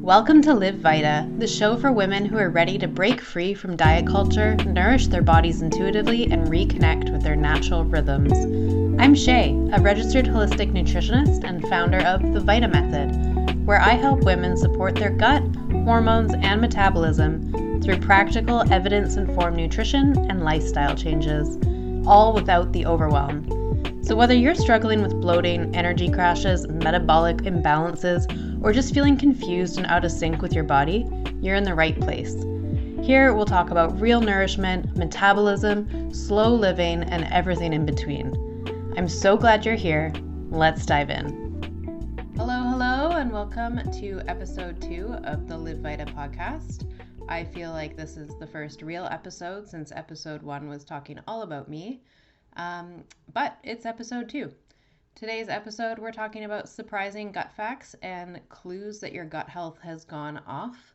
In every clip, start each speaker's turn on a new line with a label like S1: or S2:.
S1: Welcome to Live Vita, the show for women who are ready to break free from diet culture, nourish their bodies intuitively, and reconnect with their natural rhythms. I'm Shay, a registered holistic nutritionist and founder of the Vita Method, where I help women support their gut, hormones, and metabolism through practical, evidence-informed nutrition and lifestyle changes, all without the overwhelm. So whether you're struggling with bloating, energy crashes, metabolic imbalances, or just feeling confused and out of sync with your body, you're in the right place. Here we'll talk about real nourishment, metabolism, slow living, and everything in between. I'm so glad you're here. Let's dive in. Hello, and welcome to episode 2 of the Live Vita podcast. I feel like this is the first real episode since episode 1 was talking all about me. But it's episode 2. Today's episode, we're talking about surprising gut facts and clues that your gut health has gone off.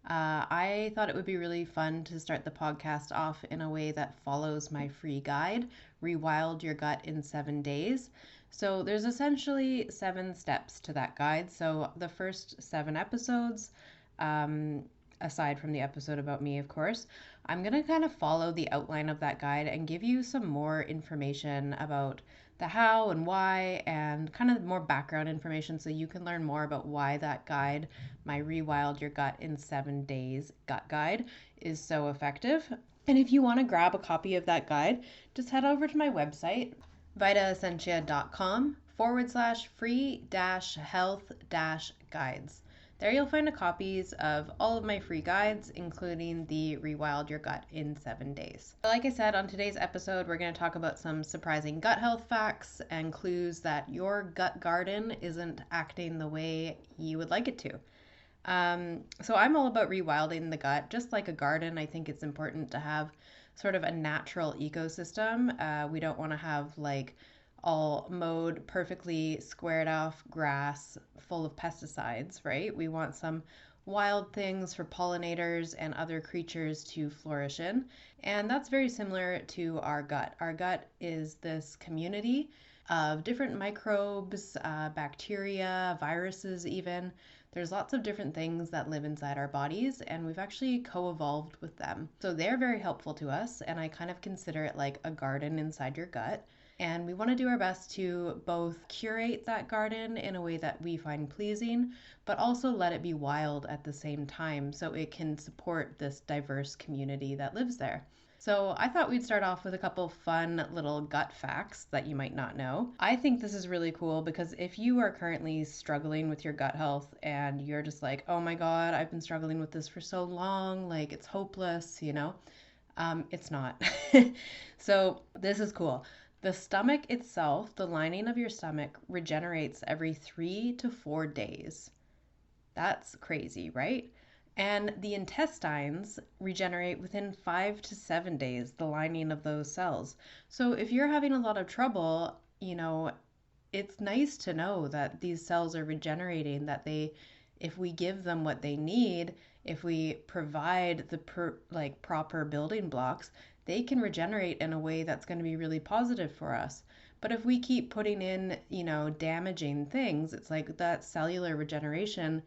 S1: I thought it would be really fun to start the podcast off in a way that follows my free guide, Rewild Your Gut in 7 days. So there's essentially 7 steps to that guide. So the first 7 episodes, aside from the episode about me, of course, I'm going to kind of follow the outline of that guide and give you some more information about the how and why and kind of more background information so you can learn more about why that guide, my Rewild Your Gut in 7 days gut guide, is so effective. And if you want to grab a copy of that guide, just head over to my website, vitaessentia.com/free-health-guides. There you'll find copies of all of my free guides, including the Rewild Your Gut in 7 days. Like I said, on today's episode, we're going to talk about some surprising gut health facts and clues that your gut garden isn't acting the way you would like it to. So I'm all about rewilding the gut. Just like a garden, I think it's important to have sort of a natural ecosystem. We don't want to have like all mowed, perfectly squared off grass full of pesticides, right? We want some wild things for pollinators and other creatures to flourish in. And that's very similar to our gut. Our gut is this community of different microbes, bacteria, viruses even. There's lots of different things that live inside our bodies, and we've actually co-evolved with them. So they're very helpful to us, and I kind of consider it like a garden inside your gut. And we want to do our best to both curate that garden in a way that we find pleasing, but also let it be wild at the same time so it can support this diverse community that lives there. So I thought we'd start off with a couple fun little gut facts that you might not know. I think this is really cool because if you are currently struggling with your gut health and you're just like, oh my God, I've been struggling with this for so long, like it's hopeless, it's not. So this is cool. The stomach itself, the lining of your stomach, regenerates every 3 to 4 days. That's crazy, right? And the intestines regenerate within 5 to 7 days, the lining of those cells. So if you're having a lot of trouble, it's nice to know that these cells are regenerating, that if we give them what they need, if we provide the proper building blocks, they can regenerate in a way that's going to be really positive for us. But if we keep putting in, damaging things, it's like that cellular regeneration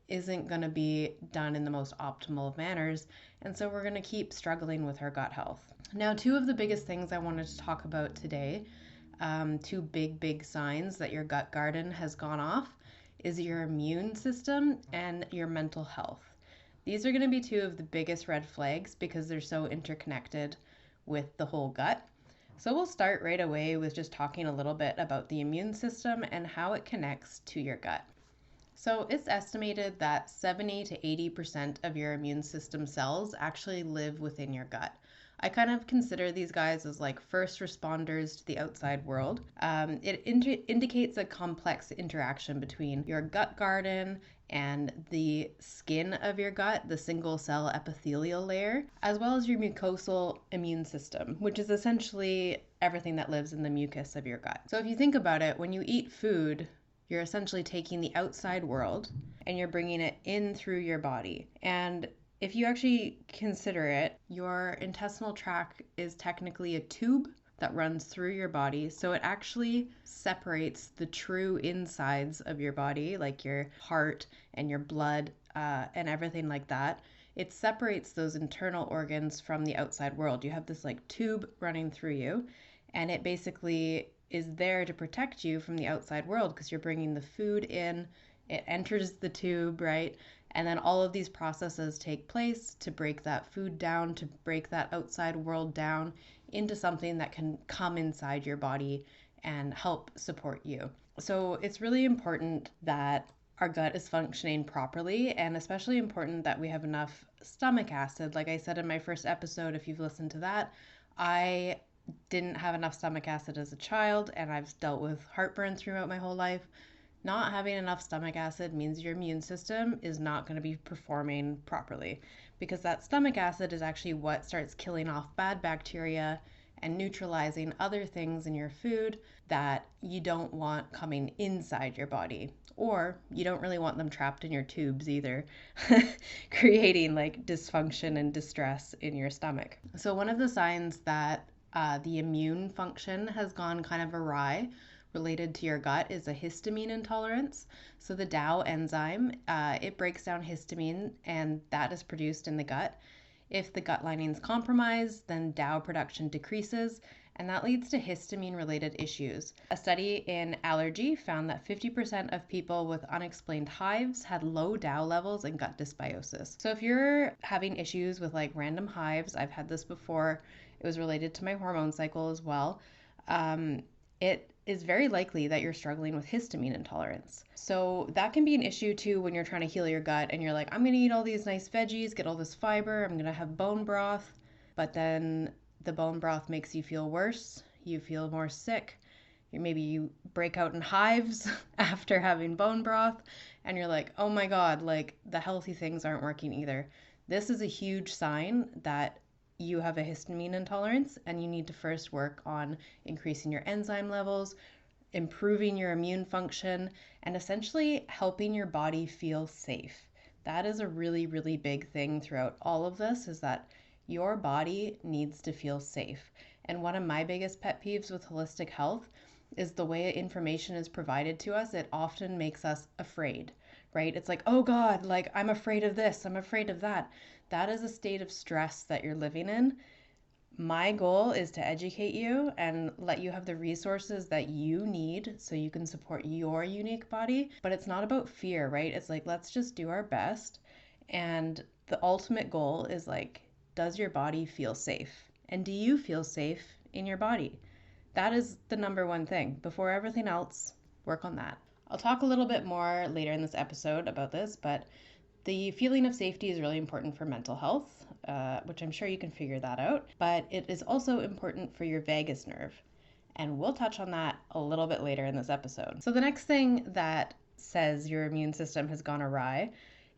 S1: isn't going to be done in the most optimal of manners. And so we're going to keep struggling with our gut health. Now, 2 of the biggest things I wanted to talk about today, 2 big signs that your gut garden has gone off, is your immune system and your mental health. These are going to be 2 of the biggest red flags because they're so interconnected with the whole gut. So we'll start right away with just talking a little bit about the immune system and how it connects to your gut. So it's estimated that 70 to 80% of your immune system cells actually live within your gut. I kind of consider these guys as like first responders to the outside world. It indicates a complex interaction between your gut garden and the skin of your gut, the single cell epithelial layer, as well as your mucosal immune system, which is essentially everything that lives in the mucus of your gut. So if you think about it, when you eat food, you're essentially taking the outside world and you're bringing it in through your body. And if you actually consider it, your intestinal tract is technically a tube that runs through your body. So it actually separates the true insides of your body, like your heart and your blood and everything like that. It separates those internal organs from the outside world. You have this like tube running through you, and it basically is there to protect you from the outside world because you're bringing the food in, it enters the tube, right? And then all of these processes take place to break that food down, to break that outside world down into something that can come inside your body and help support you. So it's really important that our gut is functioning properly, and especially important that we have enough stomach acid. Like I said in my first episode, if you've listened to that, I didn't have enough stomach acid as a child, and I've dealt with heartburn throughout my whole life. Not having enough stomach acid means your immune system is not going to be performing properly, because that stomach acid is actually what starts killing off bad bacteria and neutralizing other things in your food that you don't want coming inside your body, or you don't really want them trapped in your tubes either, creating like dysfunction and distress in your stomach. So one of the signs that the immune function has gone kind of awry related to your gut is a histamine intolerance. So the DAO enzyme, it breaks down histamine, and that is produced in the gut. If the gut lining is compromised, then DAO production decreases, and that leads to histamine-related issues. A study in allergy found that 50% of people with unexplained hives had low DAO levels and gut dysbiosis. So if you're having issues with like random hives, I've had this before, it was related to my hormone cycle as well. It is very likely that you're struggling with histamine intolerance. So that can be an issue too when you're trying to heal your gut and you're like, I'm going to eat all these nice veggies, get all this fiber, I'm going to have bone broth, but then the bone broth makes you feel worse, you feel more sick, maybe you break out in hives after having bone broth, and you're like, oh my God, like the healthy things aren't working either. This is a huge sign that you have a histamine intolerance, and you need to first work on increasing your enzyme levels, improving your immune function, and essentially helping your body feel safe. That is a really, really big thing throughout all of this, is that your body needs to feel safe. And one of my biggest pet peeves with holistic health is the way information is provided to us. It often makes us afraid, right? It's like, oh God, like I'm afraid of this, I'm afraid of that. That is a state of stress that you're living in. My goal is to educate you and let you have the resources that you need so you can support your unique body. But it's not about fear, right? It's like, let's just do our best. And the ultimate goal is like, does your body feel safe? And do you feel safe in your body? That is the number one thing. Before everything else, work on that. I'll talk a little bit more later in this episode about this, but the feeling of safety is really important for mental health, which I'm sure you can figure that out, but it is also important for your vagus nerve. And we'll touch on that a little bit later in this episode. So the next thing that says your immune system has gone awry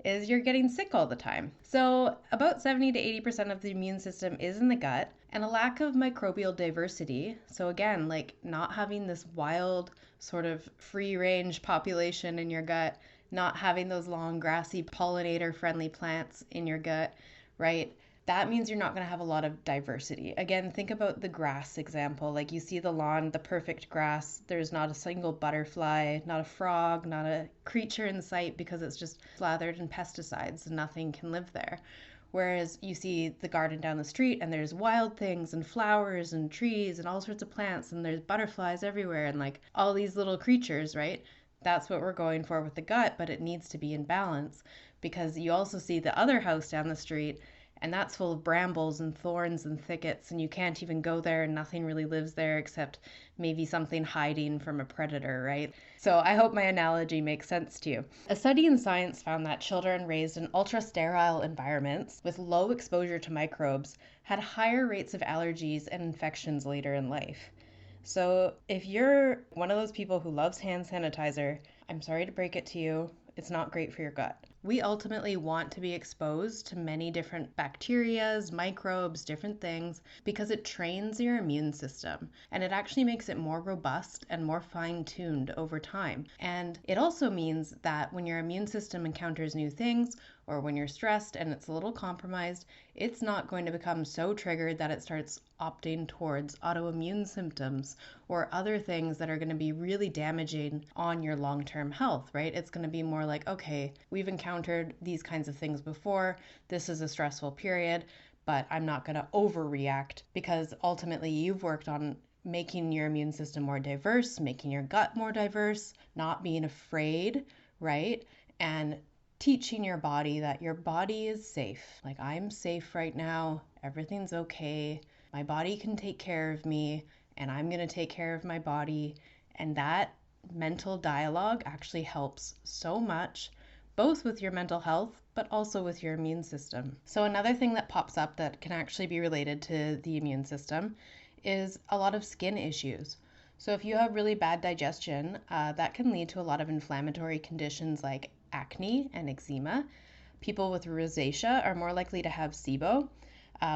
S1: is you're getting sick all the time. So about 70 to 80% of the immune system is in the gut, and a lack of microbial diversity. So again, like not having this wild sort of free range population in your gut, not having those long grassy pollinator friendly plants in your gut, right? That means you're not going to have a lot of diversity. Again, think about the grass example. Like you see the lawn, the perfect grass. There's not a single butterfly, not a frog, not a creature in sight because it's just slathered in pesticides and nothing can live there. Whereas you see the garden down the street and there's wild things and flowers and trees and all sorts of plants and there's butterflies everywhere and like all these little creatures, right? That's what we're going for with the gut, but it needs to be in balance because you also see the other house down the street and that's full of brambles and thorns and thickets and you can't even go there and nothing really lives there except maybe something hiding from a predator, right? So I hope my analogy makes sense to you. A study in Science found that children raised in ultra-sterile environments with low exposure to microbes had higher rates of allergies and infections later in life. So if you're one of those people who loves hand sanitizer, I'm sorry to break it to you, it's not great for your gut. We ultimately want to be exposed to many different bacterias, microbes, different things, because it trains your immune system and it actually makes it more robust and more fine-tuned over time. And it also means that when your immune system encounters new things, or when you're stressed and it's a little compromised, it's not going to become so triggered that it starts opting towards autoimmune symptoms or other things that are going to be really damaging on your long-term health, right? It's going to be more like, okay, we've encountered these kinds of things before. This is a stressful period, but I'm not going to overreact, because ultimately you've worked on making your immune system more diverse, making your gut more diverse, not being afraid, right? And teaching your body that your body is safe. Like, I'm safe right now. Everything's okay. My body can take care of me, and I'm going to take care of my body. And that mental dialogue actually helps so much, both with your mental health, but also with your immune system. So another thing that pops up that can actually be related to the immune system is a lot of skin issues. So if you have really bad digestion, that can lead to a lot of inflammatory conditions like acne and eczema. People with rosacea are more likely to have SIBO,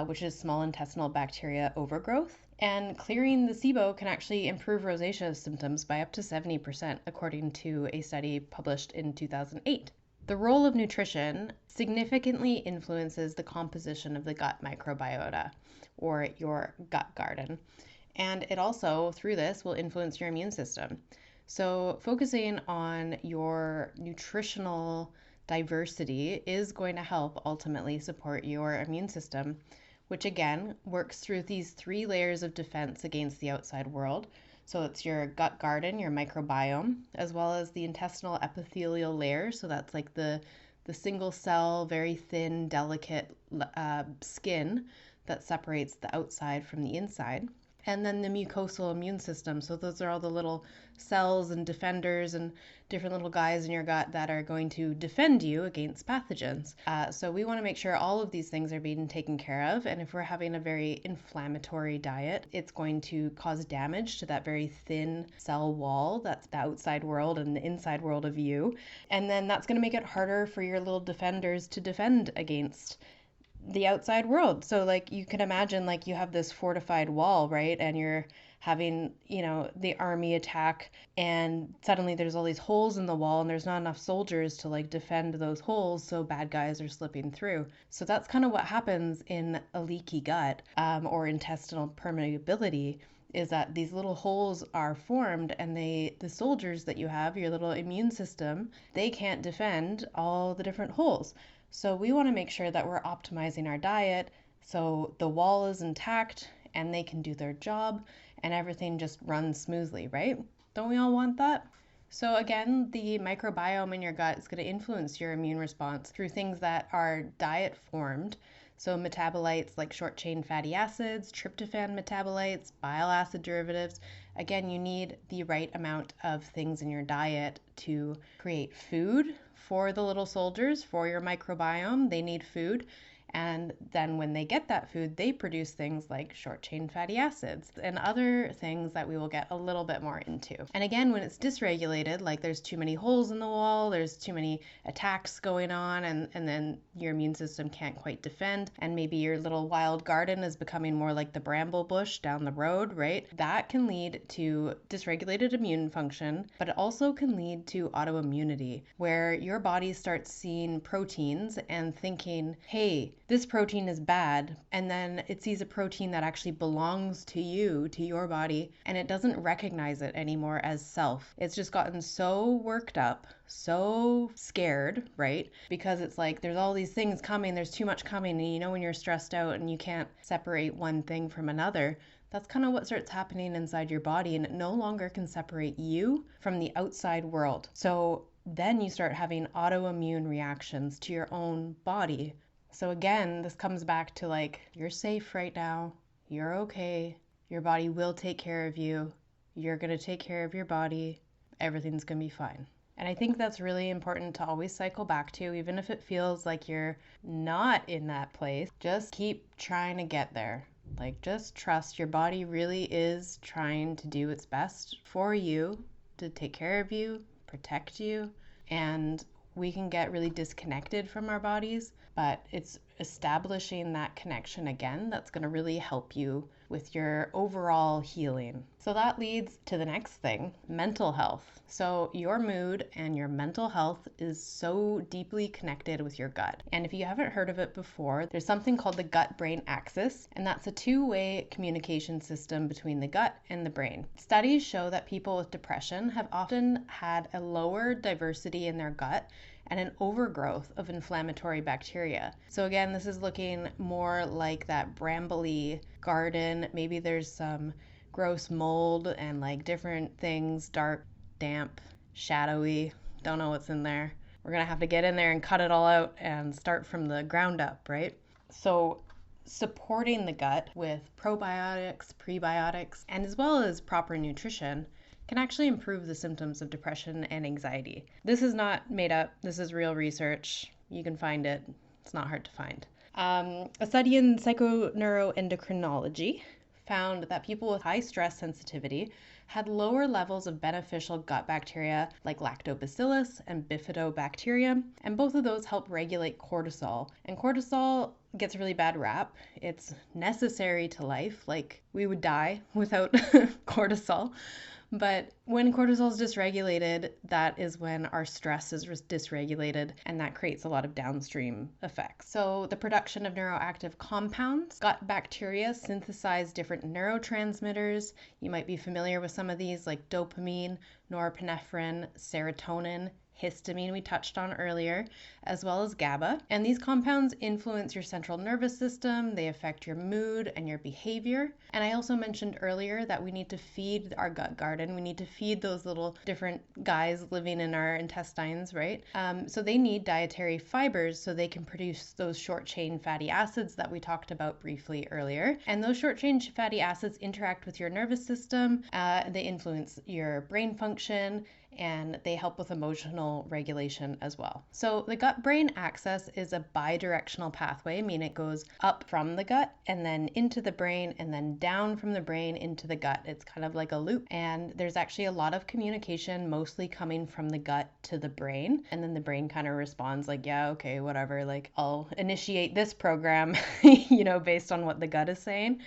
S1: which is small intestinal bacteria overgrowth. And clearing the SIBO can actually improve rosacea symptoms by up to 70%, according to a study published in 2008. The role of nutrition significantly influences the composition of the gut microbiota, or your gut garden. And it also, through this, will influence your immune system. So focusing on your nutritional diversity is going to help ultimately support your immune system, which again works through these 3 layers of defense against the outside world. So it's your gut garden, your microbiome, as well as the intestinal epithelial layer. So that's like the single cell, very thin, delicate skin that separates the outside from the inside. And then the mucosal immune system. So those are all the little cells and defenders and different little guys in your gut that are going to defend you against pathogens. So we want to make sure all of these things are being taken care of. And if we're having a very inflammatory diet, it's going to cause damage to that very thin cell wall. That's the outside world and the inside world of you. And then that's going to make it harder for your little defenders to defend against the outside world. So like you can imagine, like you have this fortified wall, right? And you're having, the army attack, and suddenly there's all these holes in the wall and there's not enough soldiers to like defend those holes, so bad guys are slipping through. So that's kind of what happens in a leaky gut, or intestinal permeability, is that these little holes are formed, and the soldiers that you have, your little immune system, they can't defend all the different holes. So we want to make sure that we're optimizing our diet so the wall is intact and they can do their job and everything just runs smoothly, right? Don't we all want that? So again, the microbiome in your gut is going to influence your immune response through things that are diet formed. So metabolites like short chain fatty acids, tryptophan metabolites, bile acid derivatives. Again, you need the right amount of things in your diet to create food for the little soldiers, for your microbiome. They need food. And then when they get that food, they produce things like short chain fatty acids and other things that we will get a little bit more into. And again, when it's dysregulated, like there's too many holes in the wall, there's too many attacks going on, and then your immune system can't quite defend, and maybe your little wild garden is becoming more like the bramble bush down the road, right? That can lead to dysregulated immune function, but it also can lead to autoimmunity, where your body starts seeing proteins and thinking, hey, this protein is bad, and then it sees a protein that actually belongs to you, to your body, and it doesn't recognize it anymore as self. It's just gotten so worked up, so scared, right? Because it's like there's all these things coming, there's too much coming, and when you're stressed out and you can't separate one thing from another, that's kind of what starts happening inside your body, and it no longer can separate you from the outside world. So then you start having autoimmune reactions to your own body. So again, this comes back to like, you're safe right now, you're okay, your body will take care of you, you're going to take care of your body, everything's going to be fine. And I think that's really important to always cycle back to, even if it feels like you're not in that place. Just keep trying to get there. Like, just trust your body really is trying to do its best for you, to take care of you, protect you, and we can get really disconnected from our bodies, but it's establishing that connection again that's going to really help you with your overall healing. So that leads to the next thing, mental health. So your mood and your mental health is so deeply connected with your gut. And if you haven't heard of it before, there's something called the gut-brain axis, and that's a two-way communication system between the gut and the brain. Studies show that people with depression have often had a lower diversity in their gut and an overgrowth of inflammatory bacteria. So again, this is looking more like that brambly garden. Maybe there's some gross mold and like different things, dark, damp, shadowy. Don't know what's in there. We're gonna have to get in there and cut it all out and start from the ground up, right? So supporting the gut with probiotics, prebiotics, and as well as proper nutrition can actually improve the symptoms of depression and anxiety. This is not made up. This is real research. You can find it. It's not hard to find. A study in psychoneuroendocrinology found that people with high stress sensitivity had lower levels of beneficial gut bacteria like lactobacillus and bifidobacterium, and both of those help regulate cortisol. And cortisol gets a really bad rap. It's necessary to life, like we would die without cortisol. But when cortisol is dysregulated, that is when our stress is dysregulated, and that creates a lot of downstream effects. So the production of neuroactive compounds, gut bacteria synthesize different neurotransmitters. You might be familiar with some of these like dopamine, norepinephrine, serotonin, histamine we touched on earlier, as well as GABA. And these compounds influence your central nervous system, they affect your mood and your behavior. And I also mentioned earlier that we need to feed our gut garden. We need to feed those little different guys living in our intestines, right? So they need dietary fibers so they can produce those short chain fatty acids that we talked about briefly earlier. And those short chain fatty acids interact with your nervous system. They influence your brain function, and they help with emotional regulation as well. So the gut-brain axis is a bidirectional pathway, meaning it goes up from the gut and then into the brain and then down from the brain into the gut. It's kind of like a loop, and there's actually a lot of communication mostly coming from the gut to the brain, and then the brain kind of responds like, yeah, okay, whatever, like I'll initiate this program, based on what the gut is saying.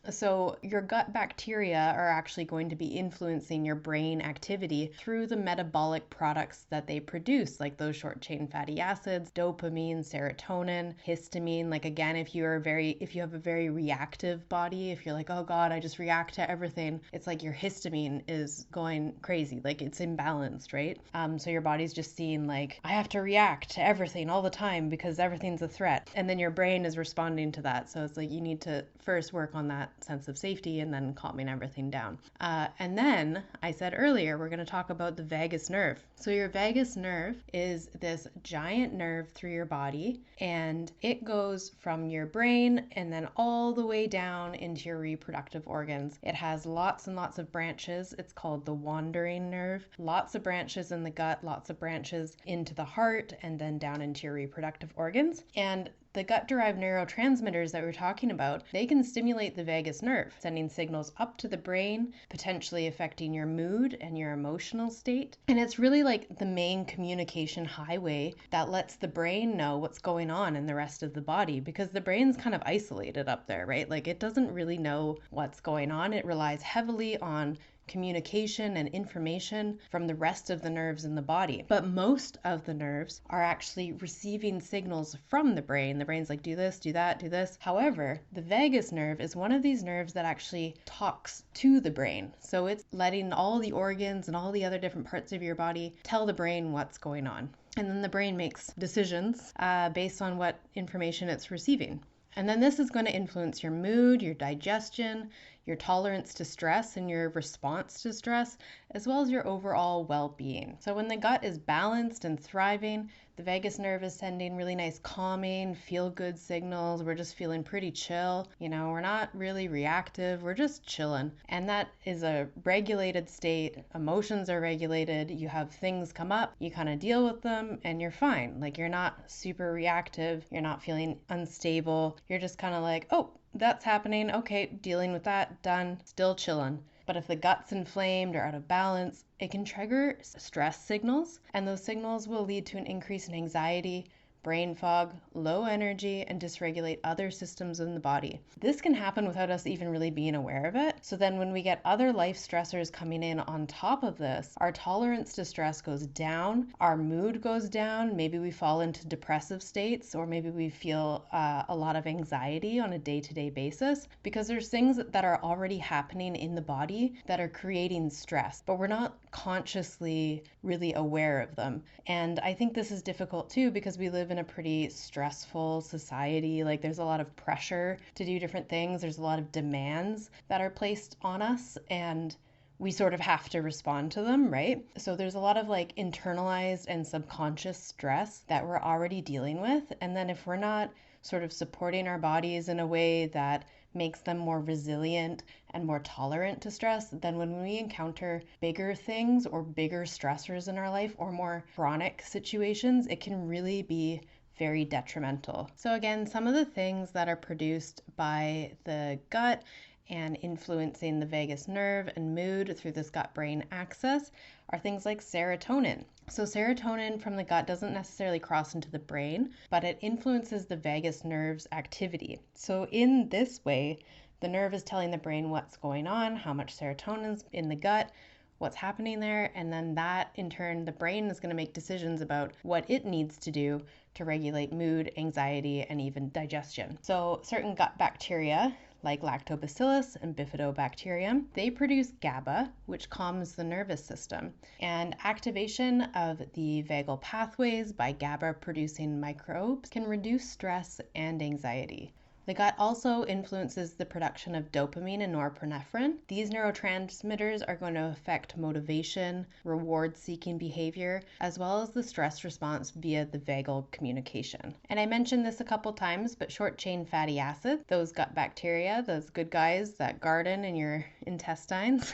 S1: So your gut bacteria are actually going to be influencing your brain activity through the metabolic products that they produce, like those short chain fatty acids, dopamine, serotonin, histamine. Like again, if you have a very reactive body, if you're like, oh God, I just react to everything, it's like your histamine is going crazy, like it's imbalanced, right? So your body's just seeing like, I have to react to everything all the time because everything's a threat. And then your brain is responding to that. So it's like you need to first work on that sense of safety and then calming everything down. And then I said earlier, we're going to talk about the vagus nerve. So your vagus nerve is this giant nerve through your body, and it goes from your brain and then all the way down into your reproductive organs. It has lots and lots of branches. It's called the wandering nerve. Lots of branches in the gut, lots of branches into the heart, and then down into your reproductive organs. And the gut-derived neurotransmitters that we're talking about, they can stimulate the vagus nerve, sending signals up to the brain, potentially affecting your mood and your emotional state. And it's really like the main communication highway that lets the brain know what's going on in the rest of the body, because the brain's kind of isolated up there, right? Like it doesn't really know what's going on. It relies heavily on communication and information from the rest of the nerves in the body. But most of the nerves are actually receiving signals from the brain. The brain's like, do this, do that, do this. However, the vagus nerve is one of these nerves that actually talks to the brain. So it's letting all the organs and all the other different parts of your body tell the brain what's going on. And then the brain makes decisions based on what information it's receiving. And then this is going to influence your mood, your digestion, your tolerance to stress and your response to stress, as well as your overall well-being. So when the gut is balanced and thriving, the vagus nerve is sending really nice calming, feel-good signals. We're just feeling pretty chill. We're not really reactive. We're just chilling. And that is a regulated state. Emotions are regulated. You have things come up, you kind of deal with them, and you're fine. Like you're not super reactive. You're not feeling unstable. You're just kind of like, oh, that's happening. Okay, dealing with that, done, still chilling. But if the gut's inflamed or out of balance, it can trigger stress signals, and those signals will lead to an increase in anxiety, brain fog, low energy, and dysregulate other systems in the body. This can happen without us even really being aware of it. So then when we get other life stressors coming in on top of this, our tolerance to stress goes down, our mood goes down, maybe we fall into depressive states, or maybe we feel a lot of anxiety on a day-to-day basis, because there's things that are already happening in the body that are creating stress, but we're not consciously really aware of them. And I think this is difficult too, because we live in a pretty stressful society. Like, there's a lot of pressure to do different things, there's a lot of demands that are placed on us, and we sort of have to respond to them, right? So there's a lot of like internalized and subconscious stress that we're already dealing with. And then if we're not sort of supporting our bodies in a way that makes them more resilient and more tolerant to stress, then when we encounter bigger things or bigger stressors in our life or more chronic situations, it can really be very detrimental. So again, some of the things that are produced by the gut and influencing the vagus nerve and mood through this gut-brain axis are things like serotonin. So serotonin from the gut doesn't necessarily cross into the brain, but it influences the vagus nerve's activity. So in this way, the nerve is telling the brain what's going on, how much serotonin's in the gut, what's happening there, and then that in turn, the brain is going to make decisions about what it needs to do to regulate mood, anxiety, and even digestion. So certain gut bacteria like lactobacillus and bifidobacterium, they produce GABA, which calms the nervous system. And activation of the vagal pathways by GABA-producing microbes can reduce stress and anxiety. The gut also influences the production of dopamine and norepinephrine. These neurotransmitters are going to affect motivation, reward-seeking behavior, as well as the stress response via the vagal communication. And I mentioned this a couple times, but short-chain fatty acids, those gut bacteria, those good guys that garden in your intestines,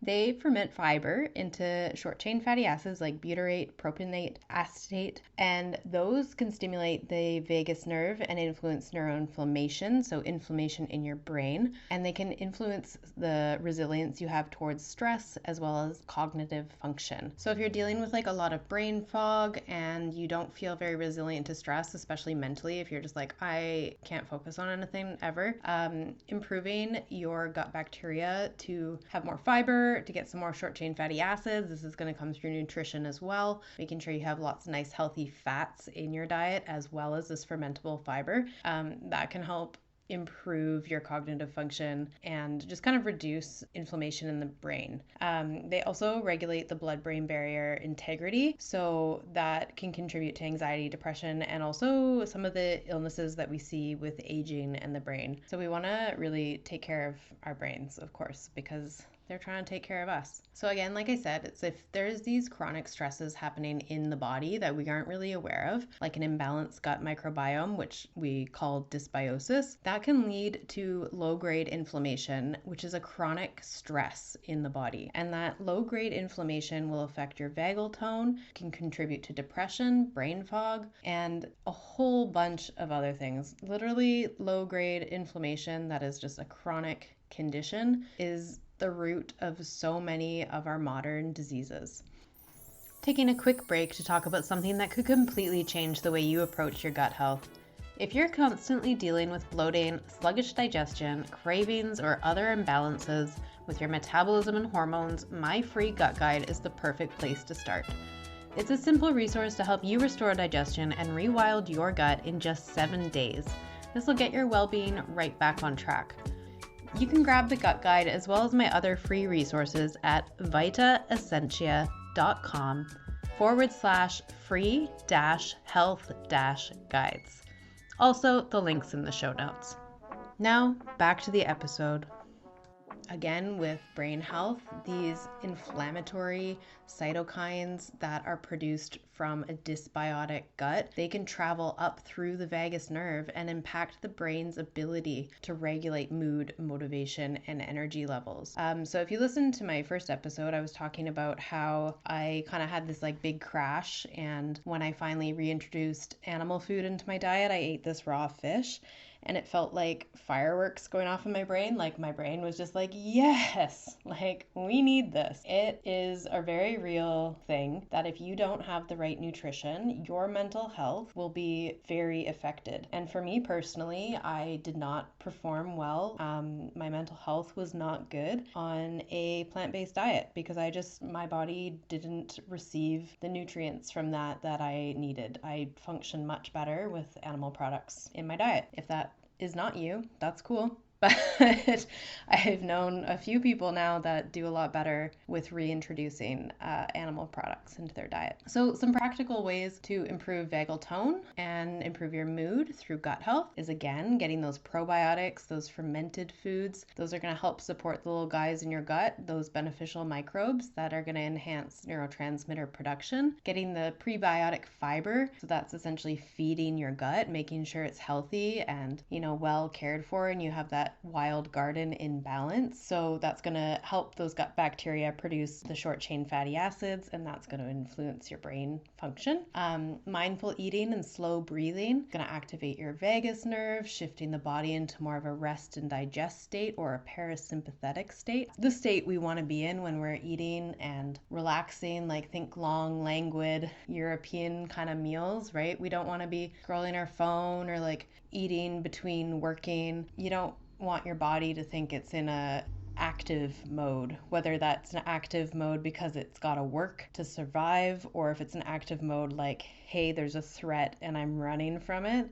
S1: they ferment fiber into short-chain fatty acids like butyrate, propionate, acetate, and those can stimulate the vagus nerve and influence neuroinflammation, so inflammation in your brain, and they can influence the resilience you have towards stress as well as cognitive function. So if you're dealing with like a lot of brain fog and you don't feel very resilient to stress, especially mentally, if you're just like, I can't focus on anything ever, improving your gut bacteria to have more fiber, to get some more short chain fatty acids. This is going to come through nutrition as well, making sure you have lots of nice healthy fats in your diet as well as this fermentable fiber. That can help improve your cognitive function and just kind of reduce inflammation in the brain. They also regulate the blood-brain barrier integrity, so that can contribute to anxiety, depression, and also some of the illnesses that we see with aging and the brain. So we want to really take care of our brains, of course, because they're trying to take care of us. So again, like I said, it's if there's these chronic stresses happening in the body that we aren't really aware of, like an imbalanced gut microbiome, which we call dysbiosis, that can lead to low-grade inflammation, which is a chronic stress in the body. And that low-grade inflammation will affect your vagal tone, can contribute to depression, brain fog, and a whole bunch of other things. Literally, low-grade inflammation that is just a chronic condition is the root of so many of our modern diseases. Taking a quick break to talk about something that could completely change the way you approach your gut health. If you're constantly dealing with bloating, sluggish digestion, cravings, or other imbalances with your metabolism and hormones, my free gut guide is the perfect place to start. It's a simple resource to help you restore digestion and rewild your gut in just 7 days. This will get your well-being right back on track. You can grab the gut guide as well as my other free resources at vitaessentia.com/free-health-guides. Also, the links in the show notes. Now, back to the episode. Again, with brain health, these inflammatory cytokines that are produced from a dysbiotic gut, they can travel up through the vagus nerve and impact the brain's ability to regulate mood, motivation, and energy levels. So if you listen to my first episode, I was talking about how I kind of had this like big crash, and when I finally reintroduced animal food into my diet, I ate this raw fish. and it felt like fireworks going off in my brain. Like my brain was just like, yes, like we need this. It is a very real thing that if you don't have the right nutrition, your mental health will be very affected. And for me personally, I did not perform well. My mental health was not good on a plant-based diet because my body didn't receive the nutrients from that I needed. I function much better with animal products in my diet. If that is not you, that's cool. But I've known a few people now that do a lot better with reintroducing animal products into their diet. So some practical ways to improve vagal tone and improve your mood through gut health is, again, getting those probiotics, those fermented foods. Those are going to help support the little guys in your gut, those beneficial microbes that are going to enhance neurotransmitter production. Getting the prebiotic fiber, so that's essentially feeding your gut, making sure it's healthy and, well cared for, and you have that wild garden in balance. So that's going to help those gut bacteria produce the short chain fatty acids, and that's going to influence your brain function. Mindful eating and slow breathing going to activate your vagus nerve, shifting the body into more of a rest and digest state or a parasympathetic state. The state we want to be in when we're eating and relaxing, like think long, languid European kind of meals, right? We don't want to be scrolling our phone or like eating between working. You don't want your body to think it's in a active mode, whether that's an active mode because it's got to work to survive, or if it's an active mode like, hey, there's a threat and I'm running from it.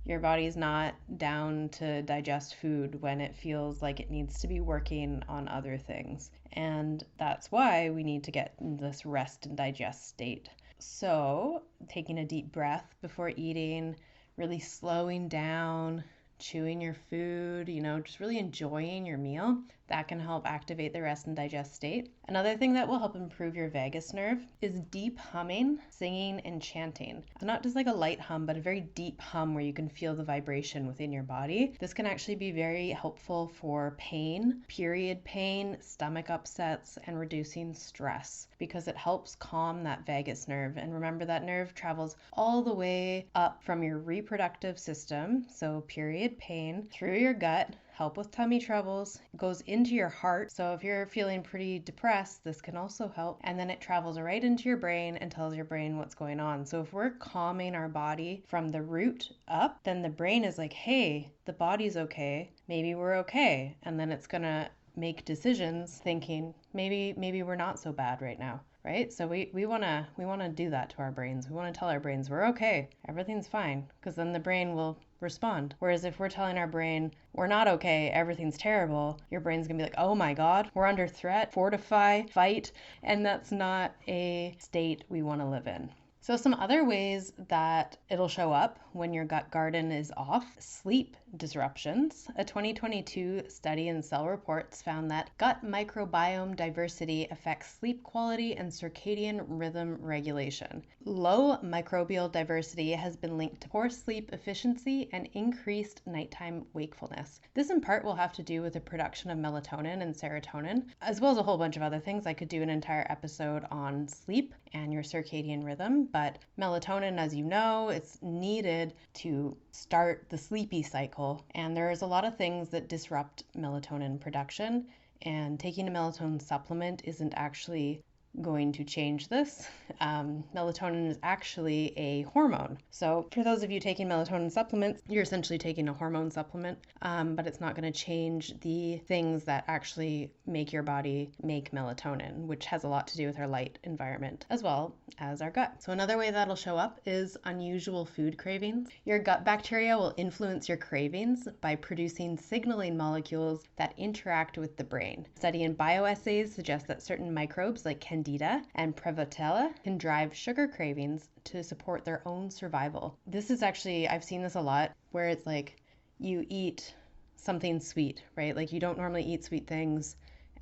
S1: Your body's not down to digest food when it feels like it needs to be working on other things. And that's why we need to get in this rest and digest state. So taking a deep breath before eating, really slowing down, chewing your food, just really enjoying your meal. That can help activate the rest and digest state. Another thing that will help improve your vagus nerve is deep humming, singing, and chanting. So not just like a light hum, but a very deep hum where you can feel the vibration within your body. This can actually be very helpful for pain, period pain, stomach upsets, and reducing stress because it helps calm that vagus nerve. And remember, that nerve travels all the way up from your reproductive system, so period pain, through your gut, help with tummy troubles, goes into your heart. So if you're feeling pretty depressed, this can also help. And then it travels right into your brain and tells your brain what's going on. So if we're calming our body from the root up, then the brain is like, hey, the body's okay. Maybe we're okay. And then it's going to make decisions thinking maybe we're not so bad right now. Right? So we want to do that to our brains. We want to tell our brains we're okay. Everything's fine, because then the brain will respond. Whereas if we're telling our brain we're not okay, everything's terrible, your brain's going to be like, "Oh my god, we're under threat, fortify, fight." And that's not a state we want to live in. So some other ways that it'll show up when your gut garden is off: sleep disruptions. A 2022 study in Cell Reports found that gut microbiome diversity affects sleep quality and circadian rhythm regulation. Low microbial diversity has been linked to poor sleep efficiency and increased nighttime wakefulness. This in part will have to do with the production of melatonin and serotonin, as well as a whole bunch of other things. I could do an entire episode on sleep and your circadian rhythm, but melatonin, as you know, it's needed to start the sleepy cycle, and there's a lot of things that disrupt melatonin production, and taking a melatonin supplement isn't actually going to change this. Melatonin is actually a hormone. So for those of you taking melatonin supplements, you're essentially taking a hormone supplement, but it's not going to change the things that actually make your body make melatonin, which has a lot to do with our light environment as well as our gut. So another way that'll show up is unusual food cravings. Your gut bacteria will influence your cravings by producing signaling molecules that interact with the brain. A study in bioassays suggests that certain microbes like Candida and Prevotella can drive sugar cravings to support their own survival. This is actually, I've seen this a lot, where it's like you eat something sweet, right? Like you don't normally eat sweet things,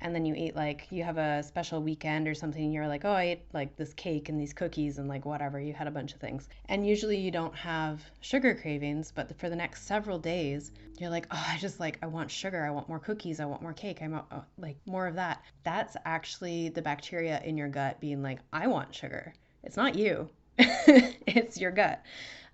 S1: and then you eat, like, you have a special weekend or something, and you're like, oh, I ate like this cake and these cookies and like whatever, you had a bunch of things. And usually you don't have sugar cravings, but for the next several days, you're like, oh, I want sugar, I want more cookies, I want more cake, I want like more of that. That's actually the bacteria in your gut being like, I want sugar. It's not you, it's your gut.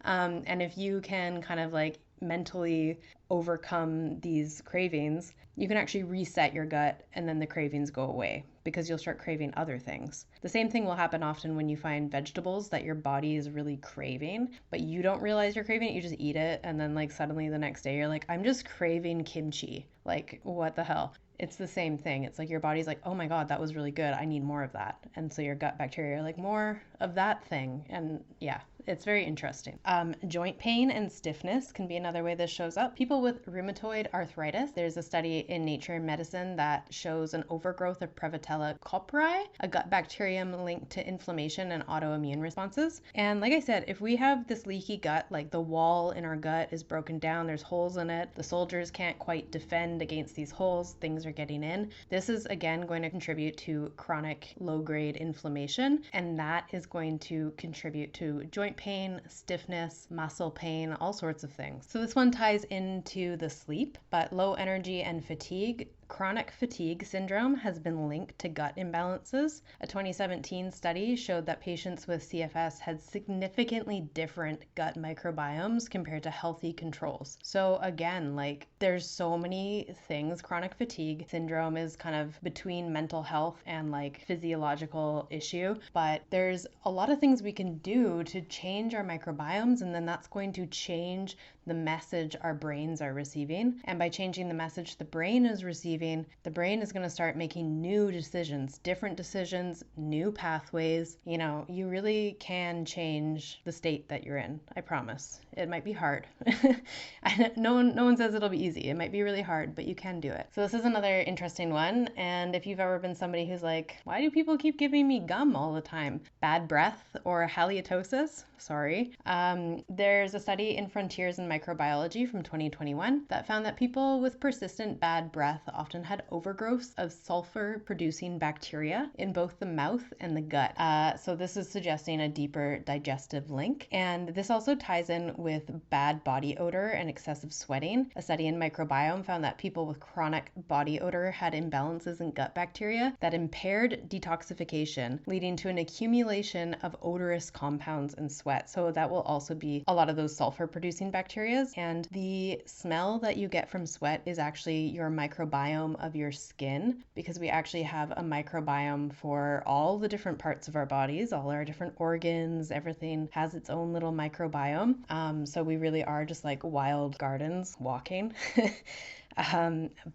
S1: And if you can kind of like mentally overcome these cravings, you can actually reset your gut and then the cravings go away because you'll start craving other things. The same thing will happen often when you find vegetables that your body is really craving, but you don't realize you're craving it, you just eat it, and then like suddenly the next day you're like, I'm just craving kimchi. Like, what the hell? It's the same thing. It's like your body's like, oh my God, that was really good. I need more of that. And so your gut bacteria are like, more of that thing. And yeah, it's very interesting. Joint pain and stiffness can be another way this shows up. People with rheumatoid arthritis, there's a study in Nature Medicine that shows an overgrowth of Prevotella copri, a gut bacterium linked to inflammation and autoimmune responses. And like I said, if we have this leaky gut, like the wall in our gut is broken down, there's holes in it, the soldiers can't quite defend against these holes, things are getting in. This is again going to contribute to chronic low-grade inflammation, and that is going to contribute to joint pain, stiffness, muscle pain, all sorts of things. So this one ties into the sleep, but low energy and fatigue. Chronic fatigue syndrome has been linked to gut imbalances. A 2017 study showed that patients with CFS had significantly different gut microbiomes compared to healthy controls. So again, like there's so many things. Chronic fatigue syndrome is kind of between mental health and like physiological issue, but there's a lot of things we can do to change our microbiomes, and then that's going to change the message our brains are receiving. And by changing the message the brain is receiving, the brain is going to start making new decisions, different decisions, new pathways. You know, you really can change the state that you're in. I promise. It might be hard. No one says it'll be easy. It might be really hard, but you can do it. So this is another interesting one. And if you've ever been somebody who's like, why do people keep giving me gum all the time? Bad breath or halitosis? Sorry. There's a study in Frontiers in Microbiology from 2021 that found that people with persistent bad breath often had overgrowths of sulfur-producing bacteria in both the mouth and the gut. So this is suggesting a deeper digestive link. And this also ties in with bad body odor and excessive sweating. A study in Microbiome found that people with chronic body odor had imbalances in gut bacteria that impaired detoxification, leading to an accumulation of odorous compounds in sweat. So that will also be a lot of those sulfur-producing bacteria. And the smell that you get from sweat is actually your microbiome of your skin, because we actually have a microbiome for all the different parts of our bodies, all our different organs, everything has its own little microbiome. So we really are just like wild gardens walking.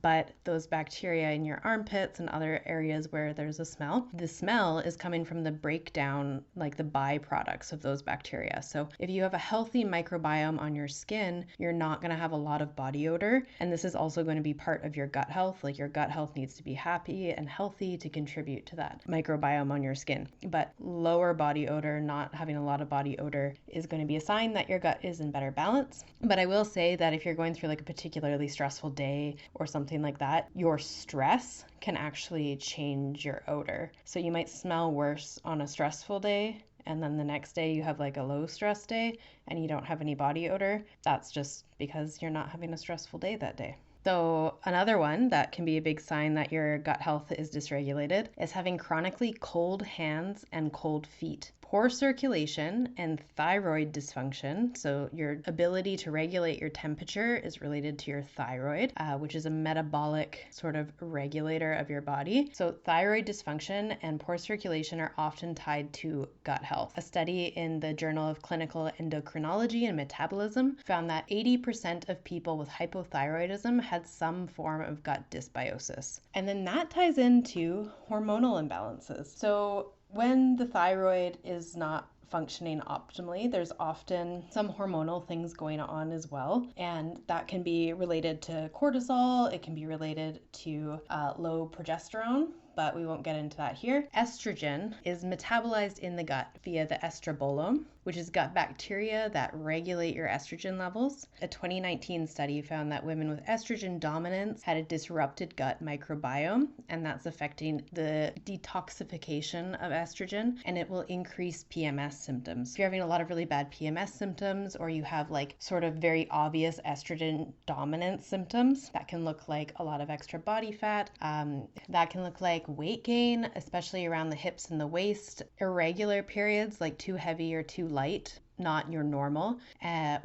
S1: But those bacteria in your armpits and other areas where there's a smell, the smell is coming from the breakdown, like the byproducts of those bacteria. So if you have a healthy microbiome on your skin, you're not going to have a lot of body odor. And this is also going to be part of your gut health. Like your gut health needs to be happy and healthy to contribute to that microbiome on your skin. But lower body odor, not having a lot of body odor, is going to be a sign that your gut is in better balance. But I will say that if you're going through like a particularly stressful day or something like that, your stress can actually change your odor. So you might smell worse on a stressful day, and then the next day you have like a low stress day and you don't have any body odor. That's just because you're not having a stressful day that day. So another one that can be a big sign that your gut health is dysregulated is having chronically cold hands and cold feet. Poor circulation and thyroid dysfunction. So your ability to regulate your temperature is related to your thyroid, which is a metabolic sort of regulator of your body. So thyroid dysfunction and poor circulation are often tied to gut health. A study in the Journal of Clinical Endocrinology and Metabolism found that 80% of people with hypothyroidism had some form of gut dysbiosis. And then that ties into hormonal imbalances. So when the thyroid is not functioning optimally, there's often some hormonal things going on as well. And that can be related to cortisol. It can be related to low progesterone, but we won't get into that here. Estrogen is metabolized in the gut via the estrobolome, which is gut bacteria that regulate your estrogen levels. A 2019 study found that women with estrogen dominance had a disrupted gut microbiome, and that's affecting the detoxification of estrogen, and it will increase PMS symptoms. If you're having a lot of really bad PMS symptoms, or you have like sort of very obvious estrogen dominance symptoms, that can look like a lot of extra body fat. That can look like weight gain, especially around the hips and the waist, irregular periods, like too heavy or too light not your normal.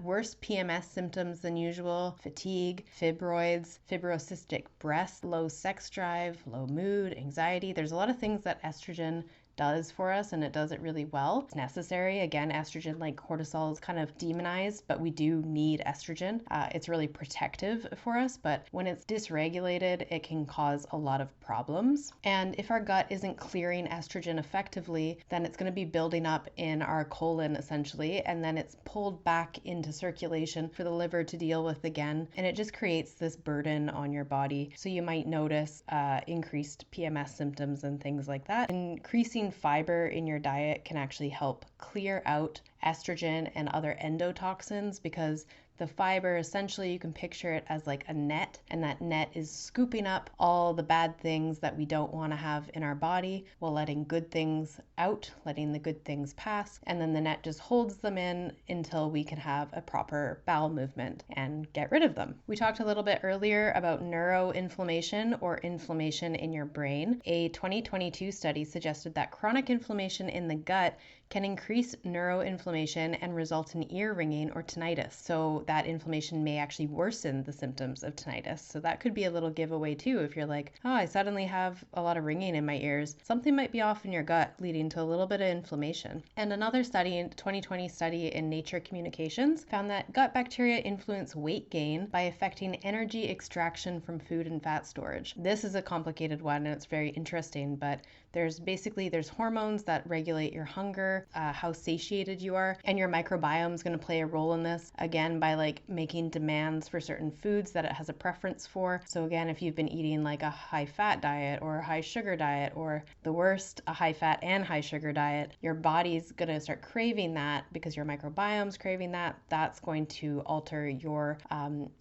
S1: Worse PMS symptoms than usual, fatigue, fibroids, fibrocystic breast, low sex drive, low mood, anxiety. There's a lot of things that estrogen does for us, and it does it really well. It's necessary. Again, estrogen, like cortisol, is kind of demonized, but we do need estrogen. It's really protective for us, but when it's dysregulated, it can cause a lot of problems. And if our gut isn't clearing estrogen effectively, then it's going to be building up in our colon essentially, and then it's pulled back into circulation for the liver to deal with again, and it just creates this burden on your body. So you might notice increased PMS symptoms and things like that. Increasing fiber in your diet can actually help clear out estrogen and other endotoxins, because the fiber, essentially, you can picture it as like a net, and that net is scooping up all the bad things that we don't want to have in our body while letting good things out, letting the good things pass, and then the net just holds them in until we can have a proper bowel movement and get rid of them. We talked a little bit earlier about neuroinflammation, or inflammation in your brain. A 2022 study suggested that chronic inflammation in the gut can increase neuroinflammation and result in ear ringing or tinnitus. So that inflammation may actually worsen the symptoms of tinnitus. So that could be a little giveaway too. If you're like, oh, I suddenly have a lot of ringing in my ears, something might be off in your gut, leading to a little bit of inflammation. And another study, in 2020 study in Nature Communications, found that gut bacteria influence weight gain by affecting energy extraction from food and fat storage. This is a complicated one, and it's very interesting, but there's hormones that regulate your hunger, how satiated you are, and your microbiome is going to play a role in this, again, by like making demands for certain foods that it has a preference for. So again, if you've been eating like a high fat diet or a high sugar diet, or the worst, a high fat and high sugar diet, your body's going to start craving that because your microbiome's craving that. That's going to alter your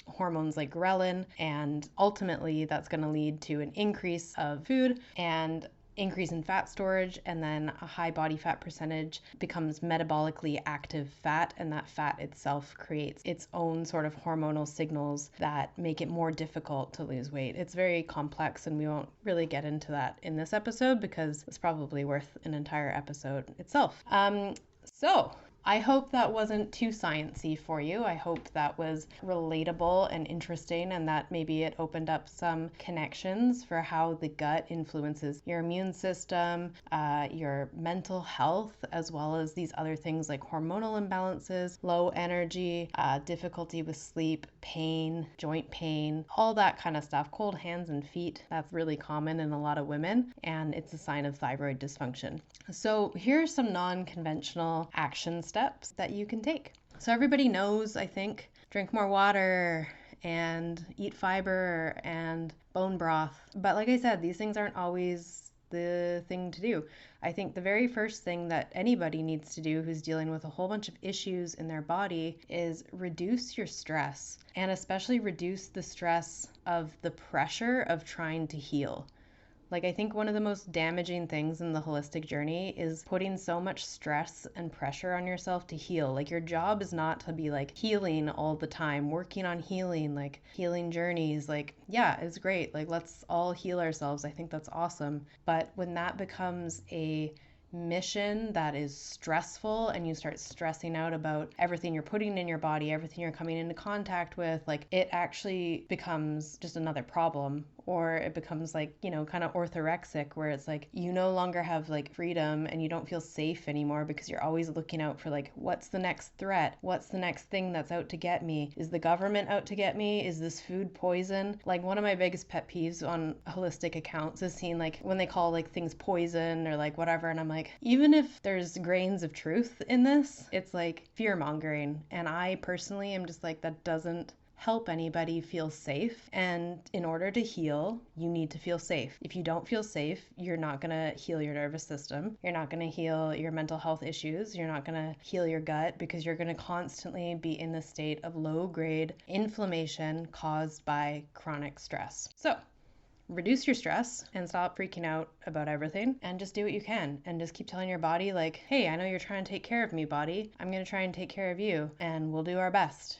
S1: hormones like ghrelin, and ultimately that's going to lead to an increase of food and increase in fat storage, and then a high body fat percentage becomes metabolically active fat, and that fat itself creates its own sort of hormonal signals that make it more difficult to lose weight. It's very complex, and we won't really get into that in this episode because it's probably worth an entire episode itself. So I hope that wasn't too sciencey for you. I hope that was relatable and interesting, and that maybe it opened up some connections for how the gut influences your immune system, your mental health, as well as these other things like hormonal imbalances, low energy, difficulty with sleep, pain, joint pain, all that kind of stuff. Cold hands and feet, that's really common in a lot of women, and it's a sign of thyroid dysfunction. So here's some non-conventional action steps that you can take. So everybody knows, I think, drink more water and eat fiber and bone broth. But like I said, these things aren't always the thing to do. I think the very first thing that anybody needs to do who's dealing with a whole bunch of issues in their body is reduce your stress, and especially reduce the stress of the pressure of trying to heal. Like, I think one of the most damaging things in the holistic journey is putting so much stress and pressure on yourself to heal. Like, your job is not to be like healing all the time, working on healing, like healing journeys. Like, yeah, it's great. Like, let's all heal ourselves. I think that's awesome. But when that becomes a mission that is stressful, and you start stressing out about everything you're putting in your body, everything you're coming into contact with, like, it actually becomes just another problem. Or it becomes like, kind of orthorexic, where it's like you no longer have like freedom, and you don't feel safe anymore because you're always looking out for like, what's the next threat? What's the next thing that's out to get me? Is the government out to get me? Is this food poison? Like, one of my biggest pet peeves on holistic accounts is seeing like when they call like things poison or like whatever, and I'm like, even if there's grains of truth in this, it's like fear mongering. And I personally am just like, that doesn't help anybody feel safe. And in order to heal, you need to feel safe. If you don't feel safe, you're not going to heal your nervous system. You're not going to heal your mental health issues. You're not going to heal your gut, because you're going to constantly be in the state of low-grade inflammation caused by chronic stress. So reduce your stress and stop freaking out about everything, and just do what you can, and just keep telling your body like, hey, I know you're trying to take care of me, body. I'm going to try and take care of you, and we'll do our best.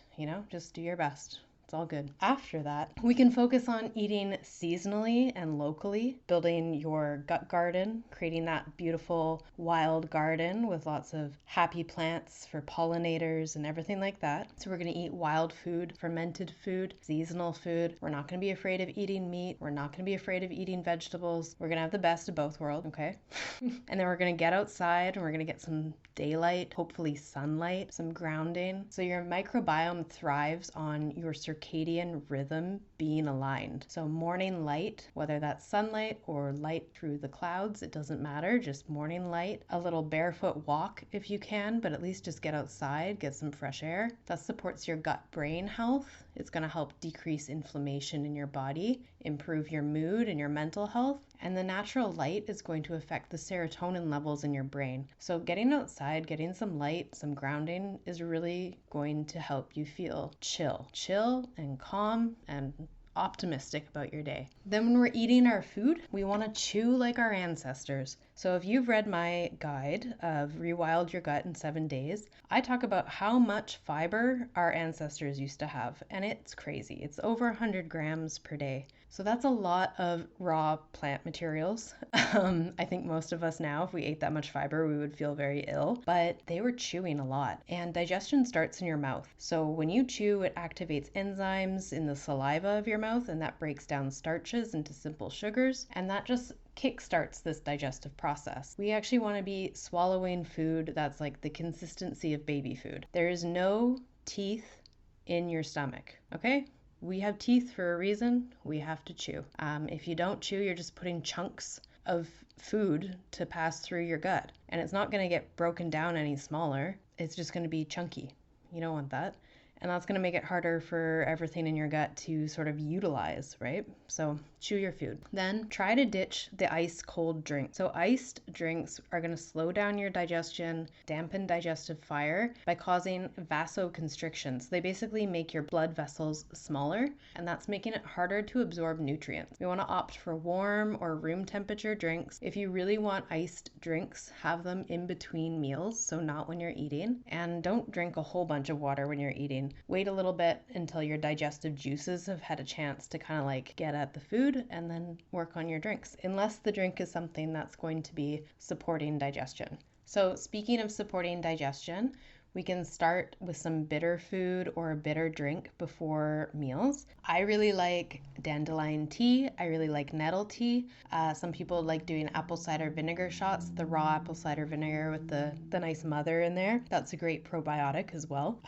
S1: Just do your best. It's all good. After that, we can focus on eating seasonally and locally, building your gut garden, creating that beautiful wild garden with lots of happy plants for pollinators and everything like that. So we're going to eat wild food, fermented food, seasonal food. We're not going to be afraid of eating meat. We're not going to be afraid of eating vegetables. We're going to have the best of both worlds, okay? And then we're going to get outside and we're going to get some daylight, hopefully sunlight, some grounding. So your microbiome thrives on your circadian rhythm being aligned. So morning light, whether that's sunlight or light through the clouds, it doesn't matter, just morning light. A little barefoot walk if you can, but at least just get outside, get some fresh air. That supports your gut-brain health. It's going to help decrease inflammation in your body, improve your mood and your mental health. And the natural light is going to affect the serotonin levels in your brain. So getting outside, getting some light, some grounding is really going to help you feel chill and calm and optimistic about your day. Then when we're eating our food, we want to chew like our ancestors. So if you've read my guide of Rewild Your Gut in 7 days, I talk about how much fiber our ancestors used to have, and it's crazy. It's over 100 grams per day. So that's a lot of raw plant materials. I think most of us now, if we ate that much fiber, we would feel very ill, but they were chewing a lot. And digestion starts in your mouth. So when you chew, it activates enzymes in the saliva of your mouth, and that breaks down starches into simple sugars, and that just kickstarts this digestive process. We actually want to be swallowing food that's like the consistency of baby food. There is no teeth in your stomach, okay? We have teeth for a reason. We have to chew. If you don't chew, you're just putting chunks of food to pass through your gut, and it's not going to get broken down any smaller. It's just going to be chunky. You don't want that. And that's going to make it harder for everything in your gut to sort of utilize, right? So chew your food. Then try to ditch the ice cold drink. So iced drinks are going to slow down your digestion, dampen digestive fire by causing vasoconstrictions. They basically make your blood vessels smaller, and that's making it harder to absorb nutrients. We want to opt for warm or room temperature drinks. If you really want iced drinks, have them in between meals, so not when you're eating. And don't drink a whole bunch of water when you're eating. Wait a little bit until your digestive juices have had a chance to kind of like get at the food, and then work on your drinks, unless the drink is something that's going to be supporting digestion. So speaking of supporting digestion, we can start with some bitter food or a bitter drink before meals. I really like dandelion tea. I really like nettle tea. Some people like doing apple cider vinegar shots, the raw apple cider vinegar with the nice mother in there. That's a great probiotic as well.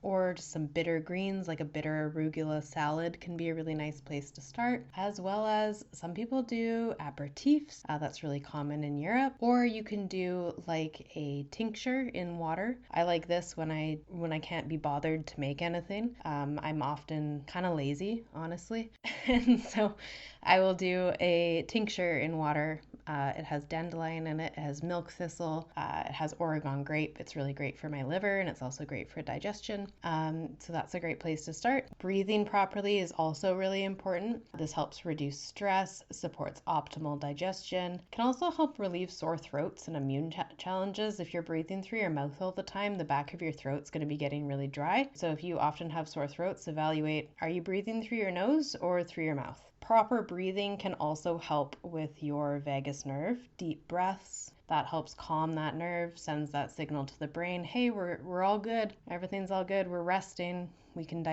S1: Or just some bitter greens, like a bitter arugula salad can be a really nice place to start, as well as some people do aperitifs. That's really common in Europe. Or you can do like a tincture in water. I like this when I can't be bothered to make anything. I'm often kind of lazy, honestly. And so I will do a tincture in water. It has dandelion in it, it has milk thistle, it has Oregon grape. It's really great for my liver, and it's also great for digestion. So that's a great place to start. Breathing properly is also really important. This helps reduce stress, supports optimal digestion, can also help relieve sore throats and immune challenges. If you're breathing through your mouth all the time, the back of your throat's going to be getting really dry. So if you often have sore throats, evaluate, are you breathing through your nose or through your mouth? Proper breathing can also help with your vagus nerve. Deep breaths, that helps calm that nerve, sends that signal to the brain, hey, we're all good, everything's all good, we're resting, we can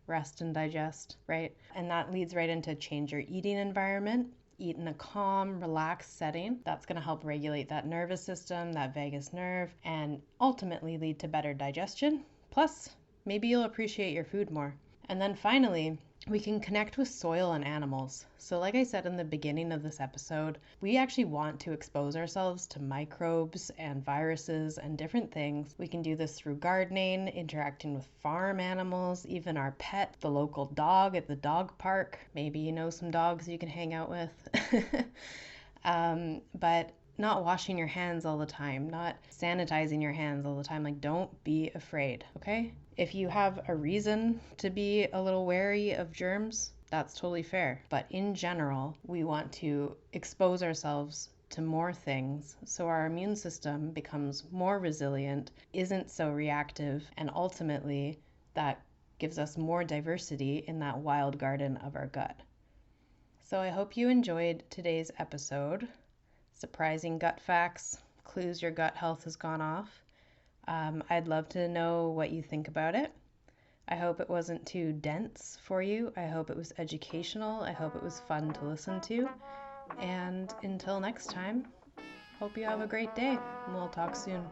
S1: rest and digest, right? And that leads right into change your eating environment. Eat in a calm, relaxed setting. That's going to help regulate that nervous system, that vagus nerve, and ultimately lead to better digestion. Plus, maybe you'll appreciate your food more. And then finally, we can connect with soil and animals. So like I said in the beginning of this episode, we actually want to expose ourselves to microbes and viruses and different things. We can do this through gardening, interacting with farm animals, even our pet, the local dog at the dog park. Maybe you know some dogs you can hang out with. But not washing your hands all the time, not sanitizing your hands all the time. Like, don't be afraid, okay? If you have a reason to be a little wary of germs, that's totally fair. But in general, we want to expose ourselves to more things so our immune system becomes more resilient, isn't so reactive, and ultimately that gives us more diversity in that wild garden of our gut. So I hope you enjoyed today's episode. Surprising gut facts, clues your gut health has gone off. I'd love to know what you think about it. I hope it wasn't too dense for you. I hope it was educational. I hope it was fun to listen to. And until next time, hope you have a great day. We'll talk soon.